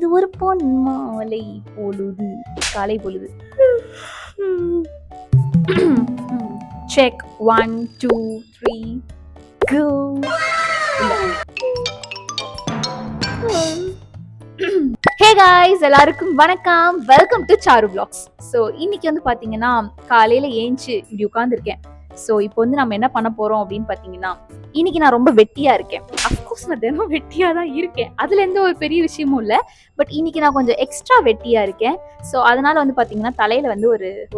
இது ஒரு பொன் மாலை பொழுது, காலை பொழுது. செக் 1 2 3 கோ. ஹே காய்ஸ், எல்லாருக்கும் வணக்கம். Welcome to Charu vlogs. So இன்னைக்கு வந்து பார்த்தீங்கன்னா காலையில் ஏஞ்சி இப்படி உட்காந்துருக்கேன். ஸோ இப்போ வந்து நம்ம என்ன பண்ண போகிறோம் அப்படின்னு பார்த்தீங்கன்னா, இன்னைக்கு நான் ரொம்ப வெட்டியாக இருக்கேன். அஃப்கோர்ஸ் நான் தினம் வெட்டியாக தான் இருக்கேன், அதில் எந்த ஒரு பெரிய விஷயமும் இல்லை. பட் இன்னைக்கு நான் கொஞ்சம் எக்ஸ்ட்ரா வெட்டியாக இருக்கேன். ஸோ அதனால வந்து பார்த்தீங்கன்னா தலையில் வந்து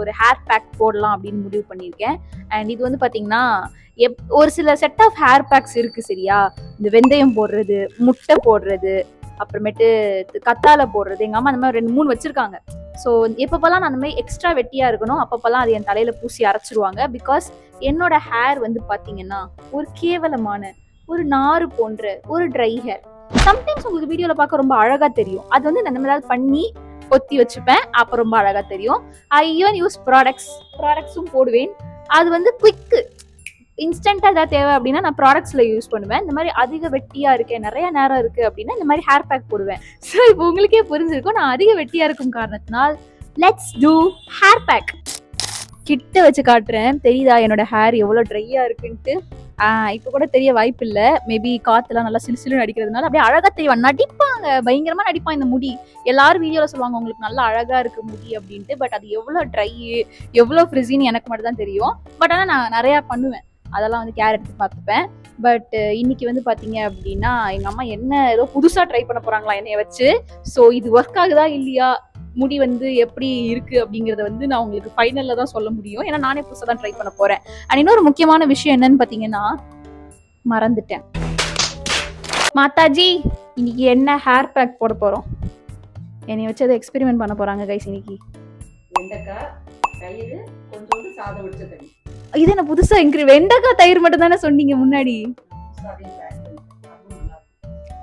ஒரு ஹேர் பேக் போடலாம் அப்படின்னு முடிவு பண்ணியிருக்கேன். அண்ட் இது வந்து பார்த்தீங்கன்னா ஒரு சில செட் ஆஃப் ஹேர் பேக்ஸ் இருக்குது சரியா. இந்த வெந்தயம் போடுறது, முட்டை போடுறது, அப்புறமேட்டு கத்தாழை போடுறது. எங்கள் அம்மா அந்த மாதிரி 2-3 வச்சுருக்காங்க. ஸோ எப்பப்பெல்லாம் நான் அந்த மாதிரி எக்ஸ்ட்ரா வெட்டியாக இருக்கணும் அப்பப்பெல்லாம் அது என் தலையில் பூசி அரைச்சிருவாங்க. பிகாஸ் என்னோட ஹேர் வந்து பார்த்தீங்கன்னா ஒரு கேவலமான ஒரு நாறு போன்ற ஒரு ட்ரை ஹேர். சம்டைம்ஸ் உங்களுக்கு வீடியோவில் பார்க்க ரொம்ப அழகாக தெரியும். அது வந்து நான் இந்த மாதிரி பண்ணி ஒத்தி வச்சுப்பேன், அப்போ ரொம்ப அழகாக தெரியும். ஐ ஈவன் யூஸ் ப்ராடக்ட்ஸும் போடுவேன். அது வந்து குவிக்கு இன்ஸ்டன்ட்டாக ஏதாவது தேவை அப்படின்னா நான் ப்ராடக்ட்ஸில் யூஸ் பண்ணுவேன். இந்த மாதிரி அதிக வெட்டியாக இருக்கேன், நிறைய நேரம் இருக்குது அப்படின்னா இந்த மாதிரி ஹேர் பேக் போடுவேன். ஸோ இப்போ உங்களுக்கே புரிஞ்சிருக்கும் நான் அதிக வெட்டியாக இருக்கும் காரணத்தினால் லெட்ஸ் டூ ஹேர் பேக். கிட்ட வச்சு காட்டுறேன், தெரியுதா என்னோட ஹேர் எவ்வளோ ட்ரையாக இருக்குன்ட்டு. இப்போ கூட தெரிய வாய்ப்பு இல்லை. மேபி காற்றுலாம் நல்லா சிலுசிலுன்னு அடிக்கிறதுனால அப்படியே அழகாக தெரியும். நடிப்பாங்க, பயங்கரமாக நடிப்பான் இந்த முடி. எல்லாரும் வீடியோவில் சொல்லுவாங்க உங்களுக்கு நல்லா அழகாக இருக்குது முடி அப்படின்ட்டு. பட் அது எவ்வளோ ட்ரை, எவ்வளோ ஃப்ரிஸின்னு எனக்கு மட்டும் தான் தெரியும். பட் ஆனால் நான் நிறையா பண்ணுவேன், அதெல்லாம் வந்து கேர் எடுத்து பார்த்துப்பேன். பட் இன்னைக்கு வந்து பார்த்தீங்க அப்படின்னா எங்கள் அம்மா என்ன ஏதோ புதுசாக ட்ரை பண்ண போகிறாங்களா என்னைய வச்சு. ஸோ இது ஒர்க் ஆகுதா இல்லையா, முடி வந்து எப்படி இருக்குது அப்படிங்கிறத வந்து நான் உங்களுக்கு ஃபைனலில் தான் சொல்ல முடியும். ஏன்னா நானே புதுசாக தான் ட்ரை பண்ண போகிறேன். அண்ட் இன்னொரு முக்கியமான விஷயம் என்னன்னு பார்த்தீங்கன்னா மறந்துட்டேன். மாதாஜி இன்னைக்கு என்ன ஹேர் பேக் போட போகிறோம், என்னை வச்சு அதை எக்ஸ்பெரிமெண்ட் பண்ண போகிறாங்க கைஸ். இன்னைக்கு வெண்டைக்காய், தயிர், கொஞ்சோண்டு சாதம் வச்ச தண்ணி. இது என்ன புதுசா வெண்டைக்காய் தயிர் மட்டும் தானே சொன்னீங்க முன்னாடி?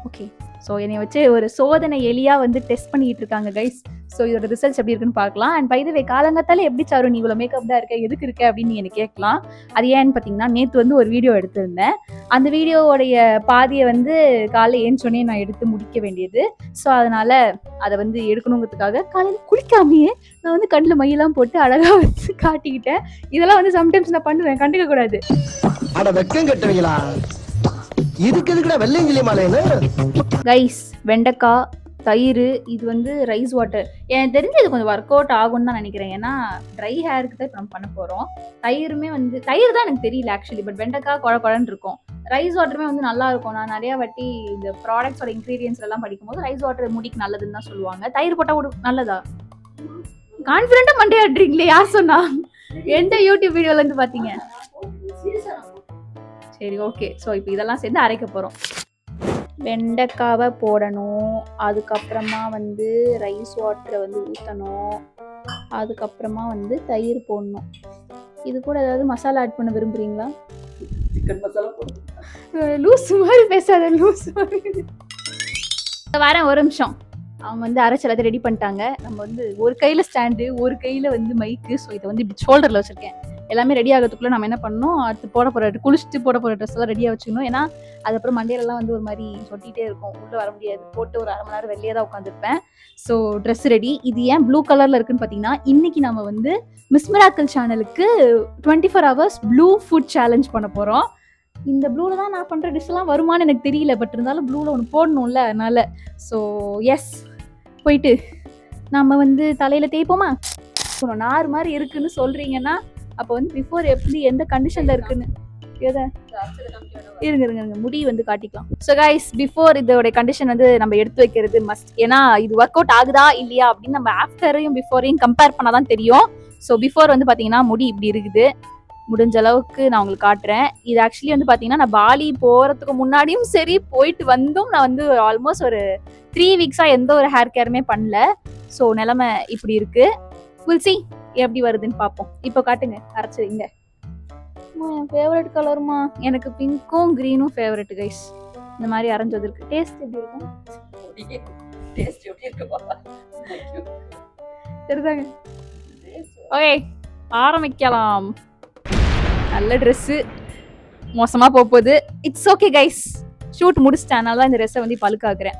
ஓகே, ஸோ என்னை வச்சு ஒரு சோதனை எலியா வந்து டெஸ்ட் பண்ணிட்டு இருக்காங்க கைஸ். ஸோ இதோட ரிசல்ட்ஸ் எப்படி இருக்குன்னு பார்க்கலாம். அண்ட் பை த வே, காலங்காத்தால எப்படி சாரு நீ இவ்வளோ மேக்கப் தான் இருக்க, எதுக்கு இருக்க அப்படின்னு நீ எனக்கு கேட்கலாம். அது ஏன்னு பார்த்தீங்கன்னா நேற்று வந்து ஒரு வீடியோ எடுத்திருந்தேன். அந்த வீடியோவோடைய பாதியை வந்து காலையில் ஏஞ்சோடனே நான் எடுத்து முடிக்க வேண்டியது. ஸோ அதனால அதை வந்து எடுக்கணுங்கிறதுக்காக காலையில் குளிக்காமையே நான் வந்து கண்ணில் மையெல்லாம் போட்டு அழகாக வச்சு காட்டிக்கிட்டேன். இதெல்லாம் வந்து சம்டைம்ஸ் நான் பண்ணுவேன், கண்டுக்க கூடாது. கைஸ், வெண்டைக்காய், தயிர், இது வந்து ரைஸ் வாட்டர். எனக்கு தெரிஞ்சு இது கொஞ்சம் ஒர்க் அவுட் ஆகும்னு தான் நினைக்கிறேன். ஏன்னா ட்ரை ஹேருக்கு தான் இப்போ நம்ம பண்ண போகிறோம். தயிருமே வந்து தயிர் தான் எனக்கு தெரியல ஆக்சுவலி. பட் வெண்டைக்காய் குழன்னு இருக்கும். ரைஸ் வாட்டருமே வந்து நல்லா இருக்கும். நான் நிறையா வாட்டி இந்த ப்ராடக்ட்ஸோட இன்க்ரீடியன்ஸ் எல்லாம் படிக்கும்போது ரைஸ் வாட்டர் முடிக்கு நல்லதுன்னு தான் சொல்லுவாங்க. தயிர் போட்டால் நல்லதா? கான்ஃபிடென்ட்டா மண்டே ஆடுறீங்களே, யார் சொன்னா? எந்த யூடியூப் வீடியோல இருந்து பார்த்தீங்க? சரி, ஓகே. ஸோ இப்போ இதெல்லாம் சேர்ந்து அரைக்க போகிறோம். வெண்டைக்காவை போடணும், அதுக்கப்புறமா வந்து ரைஸ் வாட்டரை வந்து ஊற்றணும், அதுக்கப்புறமா வந்து தயிர் போடணும். இது கூட ஏதாவது மசாலா ஆட் பண்ண விரும்புகிறீங்களா? சிக்கன் மசாலா போடுங்க. லூஸ் மாதிரி பேசாத, லூஸ் மாதிரி. வரேன், ஒரு நிமிஷம். அவங்க வந்து அரைச்சி எல்லாத்தையும் ரெடி பண்ணிட்டாங்க. நம்ம வந்து ஒரு கையில் ஸ்டாண்டு, ஒரு கையில் வந்து மைக்கு. ஸோ இதை வந்து இப்படி ஷோல்டரில் வச்சுருக்கேன். எல்லாமே ரெடி ஆகிறதுக்குள்ளே நம்ம என்ன பண்ணணும், அடுத்து போட போகிற குளிச்சுட்டு போட போகிற ட்ரெஸ் எல்லாம் ரெடியாக வச்சுக்கணும். ஏன்னா அதுக்கப்புறம் மண்டையிலலாம் வந்து ஒரு மாதிரி சொட்டிகிட்டே இருக்கும், உள்ளே வர முடியாது. போட்டு ஒரு 1/2 மணி நேரம் வெளியே தான் உட்காந்துருப்பேன். So dress ready. இது ஏன் ப்ளூ கலரில் இருக்குன்னு பார்த்தீங்கன்னா, இன்றைக்கி நம்ம வந்து மிஸ் மிராக்கிள் சேனலுக்கு 24 hours ப்ளூ ஃபுட் சேலஞ்ச் பண்ண போகிறோம். இந்த ப்ளூவில் தான் நான் பண்ணுற டிஷ்ஷெல்லாம் வருமானு எனக்கு தெரியல. பட் இருந்தாலும் ப்ளூவில் ஒன்று போடணும்ல, அதனால். ஸோ எஸ், போயிட்டு நம்ம வந்து தலையில் தேய்ப்போமா? நார் மாதிரி இருக்குன்னு சொல்கிறீங்கன்னா அப்போ வந்து பிஃபோர் எப்படி எந்த கண்டிஷனில் இருக்குன்னு இருங்க முடி வந்து காட்டிக்கலாம். ஸோ கைஸ், பிஃபோர் இதோட கண்டிஷன் வந்து நம்ம எடுத்து வைக்கிறது மஸ்ட். ஏன்னா இது ஒர்க் அவுட் ஆகுதா இல்லையா அப்படின்னு நம்ம ஆஃப்டரையும் பிஃபோரையும் கம்பேர் பண்ணால் தான் தெரியும். ஸோ பிஃபோர் வந்து பார்த்தீங்கன்னா முடி இப்படி இருக்குது. முடிஞ்ச அளவுக்கு நான் உங்களுக்கு காட்டுறேன். இது ஆக்சுவலி வந்து பார்த்தீங்கன்னா நான் பாலி போகிறதுக்கு முன்னாடியும் சரி, போயிட்டு வந்தும் நான் வந்து ஆல்மோஸ்ட் ஒரு 3 வீக்ஸாக எந்த ஒரு ஹேர் கேருமே பண்ணல. ஸோ நிலைமை இப்படி இருக்குது. வில் see எப்படி வருதுன்னு பார்ப்போம். இப்போ காட்டுங்க, அரைச்சி வைங்க. என் ஃபேவரட் கலருமா, எனக்கு பிங்க்கும் க்ரீனும் ஃபேவரட் கைஸ். இந்த மாதிரி அரைஞ்சது இருக்கு. டேஸ்ட் எப்படி இருக்கும்? சரிதாங்க. ஓகே, ஆரம்பிக்கலாம். நல்ல ட்ரெஸ்ஸு மோசமாக போகுது. இட்ஸ் ஓகே கைஸ், ஷூட் முடிச்சிட்டேன். அதனால தான் இந்த ட்ரெஸ்ஸை வந்து பழுக்காக்குறேன்.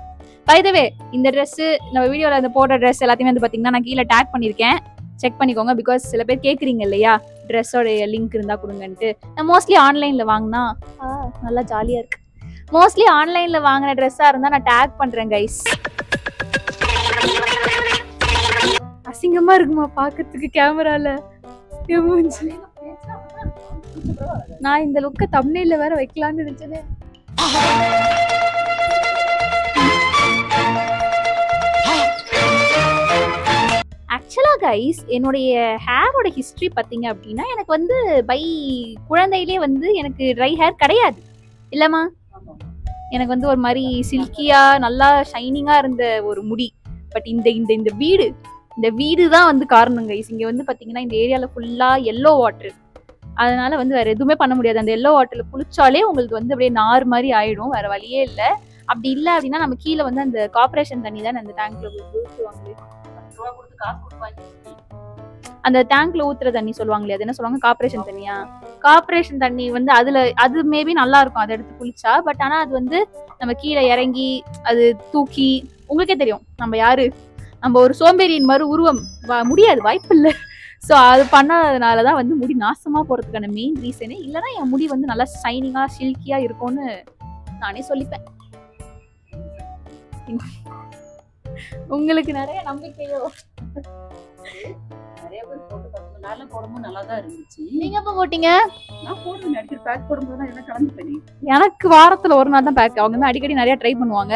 பை த வே இந்த ட்ரெஸ் நம்ம வீடியோல அந்த போடுற ட்ரெஸ் எல்லாத்தையுமே வந்து பாத்தீங்கன்னா நான் கீழே டேக் பண்ணிருக்கேன், செக் பண்ணிக்கோங்க. பிகாஸ் சில பேர் கேக்குறீங்க இல்லையா ட்ரெஸ்ஸோட லிங்க் இருந்தா கொடுங்கன்ட்டு. நான் மோஸ்ட்லி ஆன்லைன்ல வாங்கினா நல்லா ஜாலியா இருக்கு. மோஸ்ட்லி ஆன்லைன்ல வாங்கின ட்ரெஸ்ஸா இருந்தா நான் டேக் பண்றேன் கைஸ். அசிங்கமா இருக்குமா பாக்கிறதுக்கு கேமரால? நான் இந்த லுக்க தம்ப்நெயில்ல வேற வைக்கலாம்னு நினைச்சேன். ஆக்சுவலா கைஸ் என்னுடைய ஹேரோட ஹிஸ்டரி பார்த்தீங்க அப்படின்னா எனக்கு வந்து பை குழந்தையிலே வந்து எனக்கு ட்ரை ஹேர் கிடையாது இல்லம்மா. எனக்கு வந்து ஒரு மாதிரி சில்கியா நல்லா ஷைனிங்கா இருந்த ஒரு முடி. பட் இந்த இந்த இந்த வீடு இந்த வீடு தான் வந்து காரணம் கைஸ். இங்க வந்து பாத்தீங்கன்னா இந்த ஏரியால ஃபுல்லா எல்லோ வாட்டர், அதனால வந்து வேற எதுவுமே பண்ண முடியாது. அந்த எல்லோ வாட்டர்ல குளிச்சாலே உங்களுக்கு வந்து அப்படியே நார் மாதிரி ஆயிடும், வேற வழியே இல்லை. அப்படி இல்லை அப்படின்னா நம்ம கீழே வந்து அந்த கார்பரேஷன் தண்ணி தான் அந்த டேங்க்ல ஊற்றுவாங்களே, அந்த டேங்க்ல ஊத்துற தண்ணி சொல்லுவாங்களே, அது என்ன சொல்லுவாங்க, கார்பரேஷன் தண்ணியா? கார்பரேஷன் தண்ணி வந்து அதுல அது மேபி நல்லா இருக்கும் அதை எடுத்து குளிச்சா. பட் ஆனா அது வந்து நம்ம கீழே இறங்கி அது தூக்கி, உங்களுக்கே தெரியும் நம்ம யாரு, நம்ம ஒரு சோம்பேறியின் மறு உருவம், முடியாது, வாய்ப்பு இல்லை. ஸோ அது பண்ணாததுனாலதான் வந்து முடி நாசமா போறதுக்கான மெயின் ரீசனே. இல்லைன்னா என் முடி வந்து நல்லா ஷைனிங்கா சில்கியா இருக்கும்னு நானே சொல்லிப்பேன். உங்களுக்கு நிறைய நம்பிக்கையோ? நிறைய பேர் போட்டு 10 நாள்ல போடும்போது நல்லா தான் இருந்துச்சு. நீங்க எப்ப போட்டீங்க? நான் போடுவேன், அடிக்கடி பேக் போடும்போது தான் என்ன கலந்துப்பேன். எனக்கு வாரத்துல ஒரு நாள் தான் பேக். அவங்க அடிக்கடி நிறைய ட்ரை பண்ணுவாங்க.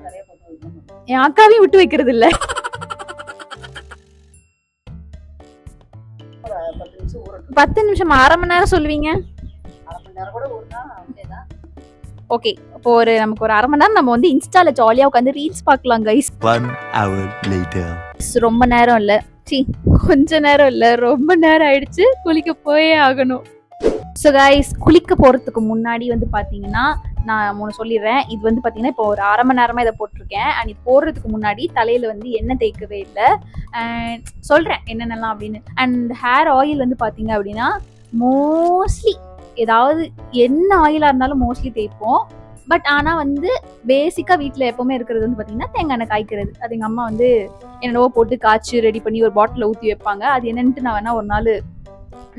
நிறைய போட்டு என் அக்காவையும் விட்டு வைக்கிறது இல்ல. 10 நிமிஷம் 1/2 மணி நேரம் சொல்லுவீங்க? 1/2 மணி நேரம் கூட ஊறினா அப்படியேதான். ஓகே, இப்போ நமக்கு ஒரு 1/2 மணி நேரம் நம்ம வந்து இன்ஸ்டால ஜாலியா உட்காந்து ரீல்ஸ் பார்க்கலாம் கைஸ். 1 hour later. ரொம்ப நேரம் இல்ல, கொஞ்ச நேரம் இல்ல, ரொம்ப நேரம் ஆயிடுச்சு. குளிக்க போயே ஆகணும். ஸோ கைஸ், குளிக்க போறதுக்கு முன்னாடி வந்து பாத்தீங்கன்னா நான் ஒன்று சொல்லிடுறேன். இது வந்து பாத்தீங்கன்னா இப்போ ஒரு 1/2 மணி நேரமா இதை போட்டிருக்கேன். அண்ட் இது போடுறதுக்கு முன்னாடி தலையில வந்து எண்ணெய் தேய்க்கவே இல்லை. அண்ட் சொல்றேன் என்னென்னலாம் அப்படின்னு. அண்ட் ஹேர் ஆயில் வந்து பாத்தீங்க அப்படின்னா மோஸ்ட்லி ஏதாவது என்ன ஆயிலா இருந்தாலும் மோஸ்ட்லி தேய்ப்போம். பட் ஆனா வந்து பேசிக்கா வீட்டுல எப்பவுமே இருக்கிறது வந்து பாத்தீங்கன்னா தேங்காய் எண்ணெய் காய்க்கிறது. அது எங்க அம்மா வந்து என்னவோ போட்டு காய்ச்சி ரெடி பண்ணி ஒரு பாட்டில ஊற்றி வைப்பாங்க. அது என்னன்ட்டு நான் வேணா ஒரு நாள்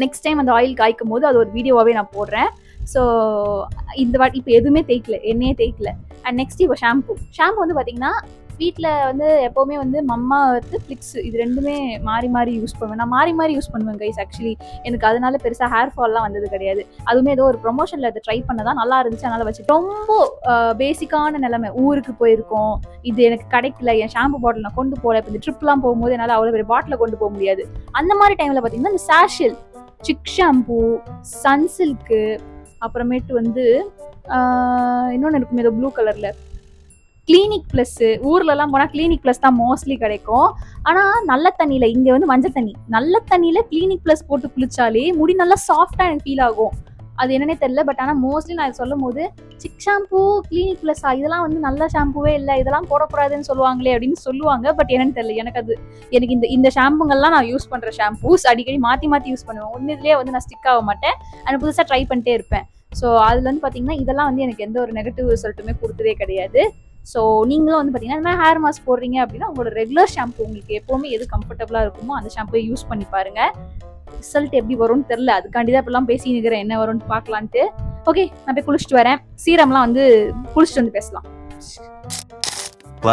நெக்ஸ்ட் டைம் அந்த ஆயில் காய்க்கும் போது அது ஒரு வீடியோவாகவே நான் போடுறேன். ஸோ இந்த வாட்டி இப்போ எதுவுமே தேய்க்கல, எண்ணெயே தேய்க்கல. அண்ட் நெக்ஸ்ட் இப்போ ஷாம்பு வந்து பார்த்தீங்கன்னா வீட்டில் வந்து எப்போவுமே வந்து மம்மா வந்து ஃப்ளிக்ஸ், இது ரெண்டுமே மாறி மாறி யூஸ் பண்ணுவேன். நான் மாறி மாறி யூஸ் பண்ணுவேன் கைஸ். ஆக்சுவலி எனக்கு அதனால பெருசாக ஹேர் ஃபால்லாம் வந்தது கிடையாது. அதுவுமே ஏதோ ஒரு ப்ரொமோஷனில் அதை ட்ரை பண்ணதான் நல்லா இருந்துச்சு, அதனால வச்சு. ரொம்ப பேசிக்கான நிலைமை, ஊருக்கு போயிருக்கோம், இது எனக்கு கிடைக்கல, என் ஷாம்பு பாட்டில் நான் கொண்டு போகல. இப்போ இந்த ட்ரிப்லாம் போகும்போது என்னால் அவ்வளோ பெரிய பாட்டில் கொண்டு போக முடியாது. அந்த மாதிரி டைமில் பார்த்தீங்கன்னா இந்த சாஷில் சிக் ஷாம்பு, சன்சில்க்கு, அப்புறமேட்டு வந்து இன்னொன்று இருக்கும் ஏதோ ப்ளூ கலரில் கிளினிக் ப்ளஸ். ஊர்லலாம் போனால் கிளினிக் ப்ளஸ் தான் மோஸ்ட்லி கிடைக்கும். ஆனால் நல்ல தண்ணியில், இங்கே வந்து மஞ்சள் தண்ணி, நல்ல தண்ணியில் கிளினிக் ப்ளஸ் போட்டு குளிச்சாலே முடி நல்லா சாஃப்டாக எனக்கு ஃபீல் ஆகும். அது என்னன்னே தெரியல. பட் ஆனால் மோஸ்ட்லி நான் சொல்லும் போது சிக் ஷாம்பூ, கிளினிக் ப்ளஸ்ஸா, இதெல்லாம் வந்து நல்ல ஷாம்புவே இல்லை, இதெல்லாம் போடக்கூடாதுன்னு சொல்லுவாங்களே அப்படின்னு சொல்லுவாங்க. பட் என்னன்னு தெரியல, எனக்கு இந்த ஷாம்புங்கள்லாம் நான் யூஸ் பண்ணுற ஷாம்பூஸ் அடிக்கடி மாற்றி யூஸ் பண்ணுவேன். ஒன்று இதுலேயே வந்து நான் ஸ்டிக் ஆக மாட்டேன், அது புதுசாக ட்ரை பண்ணிட்டே இருப்பேன். ஸோ அதில் வந்து பார்த்தீங்கன்னா இதெல்லாம் வந்து எனக்கு எந்த ஒரு நெகட்டிவ் ரிசல்ட்டுமே கொடுத்ததே கிடையாது. ஸோ நீங்களும் வந்து பார்த்தீங்கன்னா இந்த மாதிரி ஹேர் மாஸ்க் போடுறீங்க அப்படின்னா உங்களோட ரெகுலர் ஷாம்பு உங்களுக்கு எப்போவுமே எது கம்ஃபர்டபுளாக இருக்குமோ அந்த ஷாம்புவை யூஸ் பண்ணி பாருங்க. ரிசல்ட் எப்படி வரும்னு தெரியல, அதுக்காண்டி தான் இப்பெல்லாம் பேசி நிற்கிறேன், என்ன வரும்னு பார்க்கலான்ட்டு. ஓகே, நான் போய் குளிச்சுட்டு வரேன். சீரம்லாம் வந்து குளிச்சுட்டு வந்து பேசலாம்.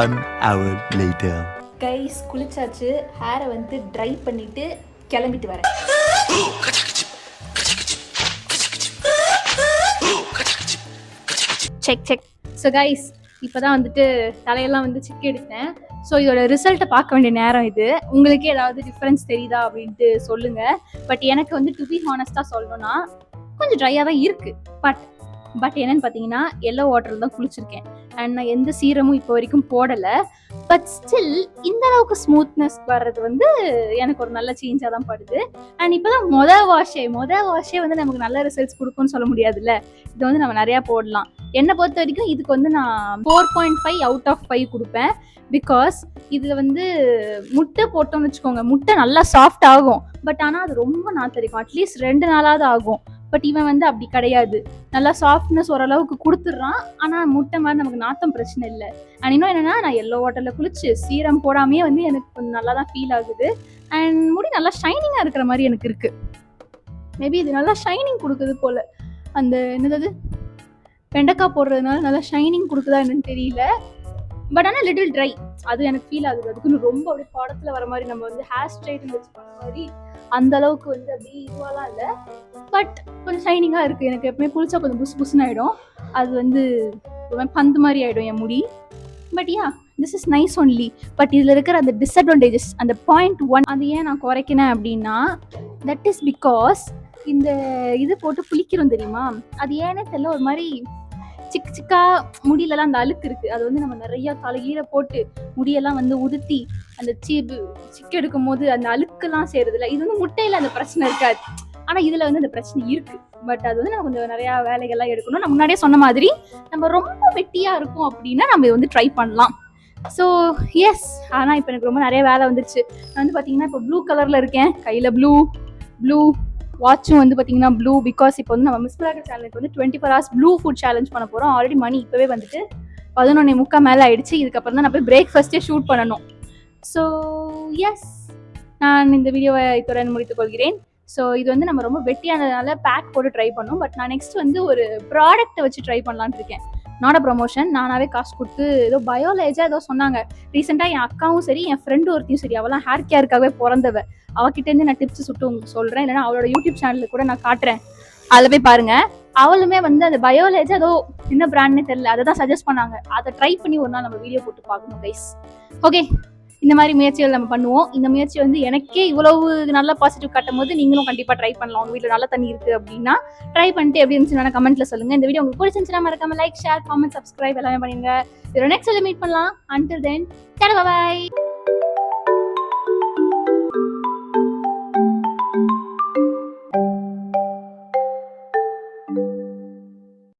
1 hour later. கைஸ், குளிச்சாச்சு, ஹேரை வந்து ட்ரை பண்ணிட்டு கிளம்பிட்டு வரேன். செக். ஸோ கைஸ், இப்போதான் வந்துட்டு தலையெல்லாம் வந்து செக் எடுத்தேன். ஸோ இதோட ரிசல்ட்டை பார்க்க வேண்டிய நேரம் இது. உங்களுக்கே ஏதாவது டிஃப்ரென்ஸ் தெரியுதா அப்படின்ட்டு சொல்லுங்க. பட் எனக்கு வந்து டு பி ஹானஸ்டாக சொல்லணும்னா கொஞ்சம் ட்ரையாக தான் இருக்கு. பட் என்னன்னு பார்த்தீங்கன்னா எல்லோ வாட்டரில் தான் குளிச்சிருக்கேன். அண்ட் நான் எந்த சீரமும் இப்போ வரைக்கும் போடலை. பட் ஸ்டில் இந்த அளவுக்கு ஸ்மூத்னஸ் வர்றது வந்து எனக்கு ஒரு நல்ல சேஞ்சாக தான் படுது. அண்ட் இப்போ தான் மொதல் வாஷே வந்து நமக்கு நல்ல ரிசல்ட்ஸ் கொடுக்கும்னு சொல்ல முடியாதுல்ல. இதை வந்து நம்ம நிறையா போடலாம். என்னை பொறுத்த வரைக்கும் இதுக்கு வந்து நான் 4.5 அவுட் ஆஃப் 5 கொடுப்பேன். பிகாஸ் இதில் வந்து முட்டை போட்டோம்னு வச்சுக்கோங்க, முட்டை நல்லா சாஃப்ட் ஆகும். பட் ஆனால் அது ரொம்ப நாத்தரிக்கும், அட்லீஸ்ட் 2 நாளாவது ஆகும். பட் இவன் வந்து அப்படி கிடையாது. நல்லா சாஃப்ட்னஸ் ஓரளவுக்கு கொடுத்துட்றான். ஆனால் முட்டை மாதிரி நமக்கு நாத்தம் பிரச்சனை இல்லை. அண்ட் இன்னும் என்னென்னா, நான் எல்லோ வாட்டரில் குளிச்சு சீரம் போடாமையே வந்து எனக்கு கொஞ்சம் நல்லா தான் ஃபீல் ஆகுது. அண்ட் முடி நல்லா ஷைனிங்காக இருக்கிற மாதிரி எனக்கு இருக்குது. மேபி இது நல்லா ஷைனிங் கொடுக்குது போல். அந்த என்னது வெண்டைக்காய் போடுறதுனால நல்லா ஷைனிங் கொடுக்குதா என்னன்னு தெரியல. பட் ஆனால் லிட்டில் ட்ரை, அது எனக்கு ஃபீல் ஆகுது. அதுக்குன்னு ரொம்ப அப்படியே படத்தில் வர மாதிரி நம்ம வந்து ஹேர் ஸ்ட்ரைட்டன் வச்சு பண்ண மாதிரி அந்த அளவுக்கு வந்து அப்படியே இதுவாலாம் இல்லை. பட் கொஞ்சம் ஷைனிங்காக இருக்குது. எனக்கு எப்பவுமே குளிச்சா கொஞ்சம் புஸ் புஸ்ன்னு ஆகிடும். அது வந்து பந்து மாதிரி ஆகிடும் என் முடி. But yeah, this is nice only. But இதில் இருக்கிற அந்த டிஸ்அட்வான்டேஜஸ், அந்த 0.1 அது ஏன் நான் குறைக்கினேன் அப்படின்னா, தட் இஸ் பிகாஸ் இந்த இது போட்டு குளிக்கிறோம் தெரியுமா, அது ஏன்னே தெரியல ஒரு மாதிரி சிக்கு சிக்கா முடியலலாம் அந்த அழுக்கு இருக்குது. அது வந்து நம்ம நிறையா தலைகீழ போட்டு முடியெல்லாம் வந்து உதுத்தி அந்த சிக்கு எடுக்கும் போது அந்த அழுக்கெல்லாம் சேருதுல. இது வந்து முட்டையில் அந்த பிரச்சனை இருக்காது, ஆனால் இதில் வந்து அந்த பிரச்சனை இருக்குது. பட் அது வந்து நம்ம கொஞ்சம் நிறையா வேலைகள்லாம் எடுக்கணும். நான் முன்னாடியே சொன்ன மாதிரி நம்ம ரொம்ப வெட்டியாக இருக்கும் அப்படின்னா நம்ம வந்து ட்ரை பண்ணலாம். ஸோ எஸ், ஆனால் இப்போ எனக்கு ரொம்ப நிறைய வேலை வந்துருச்சு. நான் வந்து பார்த்தீங்கன்னா இப்போ ப்ளூ கலரில் இருக்கேன், கையில் ப்ளூ வாட்சும் வந்து பார்த்தீங்கன்னா ப்ளூ. பிகாஸ் இப்போ வந்து நம்ம மிஸ் பிளாக் சேனலுக்கு வந்து 24 hours ப்ளூ ஃபுட் சேலஞ்ச் பண்ண போகிறோம். ஆல்ரெடி மணி இப்போவே வந்துட்டு 11:45 மேலே ஆயிடுச்சு. இதுக்கப்புறம் தான் நான் போய் பிரேக்ஃபாஸ்ட்டே ஷூட் பண்ணணும். ஸோ எஸ், நான் இந்த வீடியோவை இத்துடன் முடித்துக் கொள்கிறேன். ஸோ இது வந்து நம்ம ரொம்ப வெட்டியானதுனால பேக் போட்டு ட்ரை பண்ணோம். பட் நான் நெக்ஸ்ட் வந்து ஒரு ப்ராடக்ட்டை வச்சு ட்ரை பண்ணலான்னு இருக்கேன். நாட் அ ப்ரொமோஷன், நானாவே காசு கொடுத்து ஏதோ பயோலேஜாக ஏதோ சொன்னாங்க. ரீசெண்டாக என் அக்காவும் சரி என் ஃப்ரெண்டு ஒருத்தையும் சரி, அவெல்லாம் ஹேர் கேருக்காகவே பிறந்தவ. அவகிட்டேருந்து நான் டிப்ஸ் சுட்டு சொல்கிறேன், இல்லைனா அவளோட யூடியூப் சேனலில் கூட நான் காட்டுறேன், அதில் போய் பாருங்கள். அவளுமே வந்து அந்த பயோலேஜா ஏதோ என்ன பிராண்ட்னே தெரியல, அதை தான் சஜஸ்ட் பண்ணாங்க. அதை ட்ரை பண்ணி ஒரு நாள் நம்ம வீடியோ போட்டு பார்க்கணும் கைஸ். ஓகே, இந்த மாதிரி முயற்சிகள் நம்ம பண்ணுவோம். இந்த முயற்சி வந்து எனக்கே இவ்வளவு நல்ல பாசிட்டிவ் காட்டும் போது நீங்களும் கண்டிப்பாக ட்ரை பண்ணலாம். உங்கள் வீட்டில் நல்ல தண்ணி இருக்குது அப்படின்னா ட்ரை பண்ணிட்டு எப்படி இருந்துச்சுன்னா கமெண்ட்டில் சொல்லுங்கள். இந்த வீடியோ உங்களுக்கு பிடிச்சிருந்துச்சுன்னா மறக்காம லைக், ஷேர், காமெண்ட், சப்ஸ்கிரைப் எல்லாமே பண்ணிடுங்க. இதோட நெக்ஸ்ட் மீட் பண்ணலாம். Until then, by.